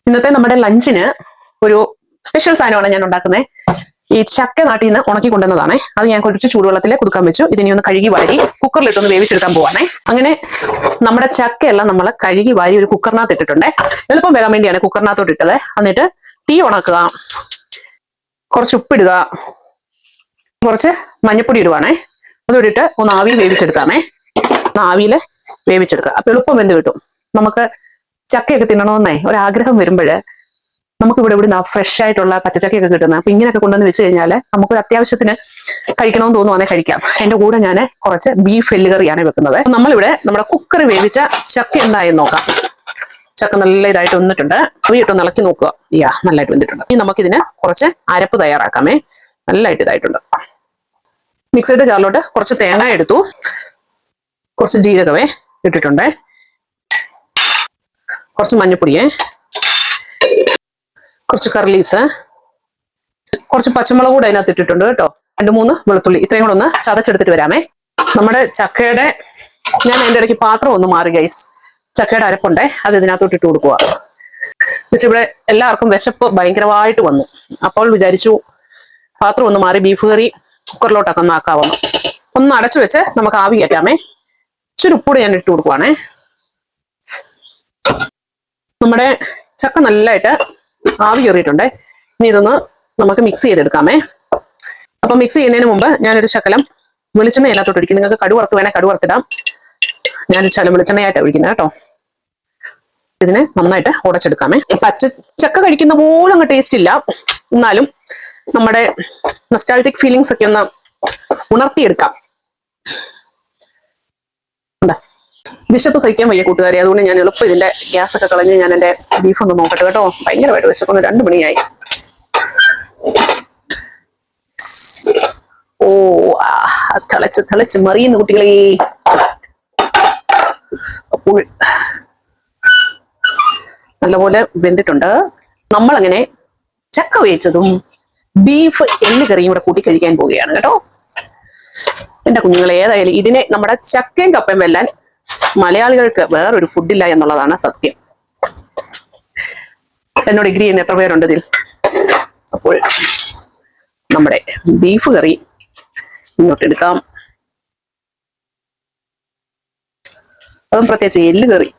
ഇന്നത്തെ നമ്മുടെ ലഞ്ചിന് ഒരു സ്പെഷ്യൽ സാധനമാണ് ഞാൻ ഉണ്ടാക്കുന്നത്. ഈ ചക്ക നാട്ടിൽ നിന്ന് ഉണക്കി കൊണ്ടുവന്നതാണേ. അത് ഞാൻ കുറച്ച് ചൂടുവെള്ളത്തിൽ കുതുക്കാൻ വെച്ചു. ഇതിനെ ഒന്ന് കഴുകി വാരി കുക്കറിലിട്ടൊന്ന് വേവിച്ചെടുക്കാൻ പോവാണേ. അങ്ങനെ നമ്മുടെ ചക്കയെല്ലാം നമ്മൾ കഴുകി വാരി ഒരു കുക്കറിനകത്ത് ഇട്ടിട്ടുണ്ടേ. എളുപ്പം വേകാൻ വേണ്ടിയാണ് കുക്കറിനകത്തോട്ട് ഇട്ടത്. എന്നിട്ട് തീ ഉണക്കുക, കുറച്ച് ഉപ്പിടുക, കുറച്ച് മഞ്ഞപ്പൊടി ഇടുവാണേ. അതോടിട്ട് ഒന്ന് ആവിയിൽ വേവിച്ചെടുക്കാമേ. ആവിയിൽ വേവിച്ചെടുക്കുക. അപ്പൊ എളുപ്പം വെന്ത് കിട്ടും. നമുക്ക് ചക്കയൊക്കെ തിന്നണമെന്നേ ഒരാഗ്രഹം വരുമ്പോൾ നമുക്ക് ഇവിടെ ഫ്രഷ് ആയിട്ടുള്ള പച്ചച്ചക്കയൊക്കെ കിട്ടുന്നത്. അപ്പൊ ഇങ്ങനെയൊക്കെ കൊണ്ടുവന്ന് വെച്ച് കഴിഞ്ഞാൽ നമുക്കൊരു അത്യാവശ്യത്തിന് കഴിക്കണമെന്ന് തോന്നുവാണെങ്കിൽ കഴിക്കാം. അതിന്റെ കൂടെ ഞാൻ കുറച്ച് ബീഫ് എല്ല് കറിയാണ് വെക്കുന്നത്. നമ്മളിവിടെ നമ്മുടെ കുക്കർ വേവിച്ച ചക്ക എന്തായെന്ന് നോക്കാം. ചക്ക നല്ല ഇതായിട്ട് വന്നിട്ടുണ്ട്. അവയിട്ടൊന്ന് ഇളക്കി നോക്കുക. നല്ലതായിട്ട് വന്നിട്ടുണ്ട്. ഇനി നമുക്കിതിന് കുറച്ച് അരപ്പ് തയ്യാറാക്കാമേ. നല്ലതായിട്ട് ഇതായിട്ടുണ്ട്. മിക്സിയുടെ ജാറിലോട്ട് കുറച്ച് തേങ്ങ എടുത്തു, കുറച്ച് ജീരകമേ ഇട്ടിട്ടുണ്ട്, കുറച്ച് മഞ്ഞപ്പൊടിയെ, കുറച്ച് കറി ലീവ്സ്, കുറച്ച് പച്ചമുളക് കൂടെ അതിനകത്ത് ഇട്ടിട്ടുണ്ട് കേട്ടോ. 2-3 വെളുത്തുള്ളി. ഇത്രയും കൂടെ ഒന്ന് ചതച്ചെടുത്തിട്ട് വരാമേ. നമ്മുടെ ചക്കയുടെ ഞാൻ അതിൻ്റെ ഇടയ്ക്ക് പാത്രം ഒന്ന് മാറി ഗൈസ്. ചക്കയുടെ അരപ്പുണ്ടേ, അത് ഇതിനകത്തോട്ട് ഇട്ട് കൊടുക്കുക. എന്നിട്ട് ഇവിടെ എല്ലാവർക്കും വിശപ്പ് ഭയങ്കരമായിട്ട് വന്നു. അപ്പോൾ വിചാരിച്ചു പാത്രം ഒന്ന് മാറി ബീഫ് കറി കുക്കറിലോട്ടൊക്കെ ഒന്ന് ആക്കാവുന്നു. ഒന്ന് അടച്ചു വെച്ച് നമുക്ക് ആവി കയറ്റാമേ. ഇച്ചിരി ഉപ്പൂടെ ഞാൻ ഇട്ട് കൊടുക്കുവാണേ. നമ്മുടെ ചക്ക നല്ലതായിട്ട് ആവി കയറിയിട്ടുണ്ട്. ഇനി ഇതൊന്ന് നമുക്ക് മിക്സ് ചെയ്തെടുക്കാമേ. അപ്പൊ മിക്സ് ചെയ്യുന്നതിന് മുമ്പ് ഞാനൊരു ശകലം വെളിച്ചെണ്ണ എല്ലാത്തോട്ട് ഒഴിക്കും. നിങ്ങൾക്ക് കടു വറുത്ത് വേണേൽ കടു വറുത്തിടാം. ഞാനൊരു ശകലം വെളിച്ചെണ്ണയായിട്ട് ഒഴിക്കുന്നത് കേട്ടോ. ഇതിനെ നന്നായിട്ട് ഉടച്ചെടുക്കാമേ. ചക്ക കഴിക്കുന്ന പോലും അങ്ങ് ടേസ്റ്റ് ഇല്ല, എന്നാലും നമ്മുടെ നൊസ്റ്റാൾജിക് ഫീലിങ്സ് ഒക്കെ ഒന്ന് ഉണർത്തിയെടുക്കാം. വിശപ്പ് സഹിക്കാൻ വയ്യ കൂട്ടുകാരെ. അതുകൊണ്ട് ഞാൻ എളുപ്പം ഇതിന്റെ ഗ്യാസ് ഒക്കെ കളഞ്ഞ് ഞാൻ എന്റെ ബീഫ് ഒന്ന് നോക്കട്ടെ കേട്ടോ. ഭയങ്കരമായിട്ട് വിശപ്പൊന്ന് 2 മണിയായി. ഓ തിളച്ച് മറിയുന്നു കുട്ടികളെ. അപ്പോൾ നല്ലപോലെ വെന്തിട്ടുണ്ട്. നമ്മളങ്ങനെ ചക്ക വേവിച്ചതും ബീഫ് എല്ല് കറിയും കൂടെ കൂട്ടി കഴിക്കാൻ പോവുകയാണ് കേട്ടോ. എന്റെ കുഞ്ഞുങ്ങൾ, ഏതായാലും ഇതിനെ നമ്മുടെ ചക്കയും കപ്പയും വെല്ലാൻ മലയാളികൾക്ക് വേറൊരു ഫുഡില്ല എന്നുള്ളതാണ് സത്യം. എന്നോട് എഗ്രി ചെയ്യുന്ന എത്ര പേരുണ്ട് ഇതിൽ? അപ്പോൾ നമ്മുടെ ബീഫ് കറി ഇങ്ങോട്ട് എടുക്കാം. അതും പ്രത്യേകിച്ച് എല്ല് കറി.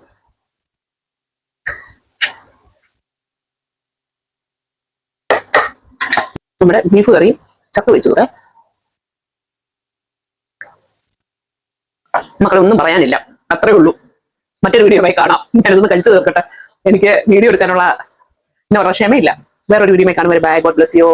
നമ്മുടെ ബീഫ് കറി ചക്ക വെച്ചുകൂടെ മക്കളൊന്നും പറയാനില്ല. അത്രേ ഉള്ളൂ. മറ്റൊരു വീഡിയോയുമായി കാണാം. ഞാനിതൊന്ന് കഴിച്ചു തീർക്കട്ടെ. എനിക്ക് വീഡിയോ എടുക്കാനുള്ള ക്ഷമയില്ല. വേറൊരു വീഡിയോയുമായി കാണുമ്പോൾ ബൈ. God bless you.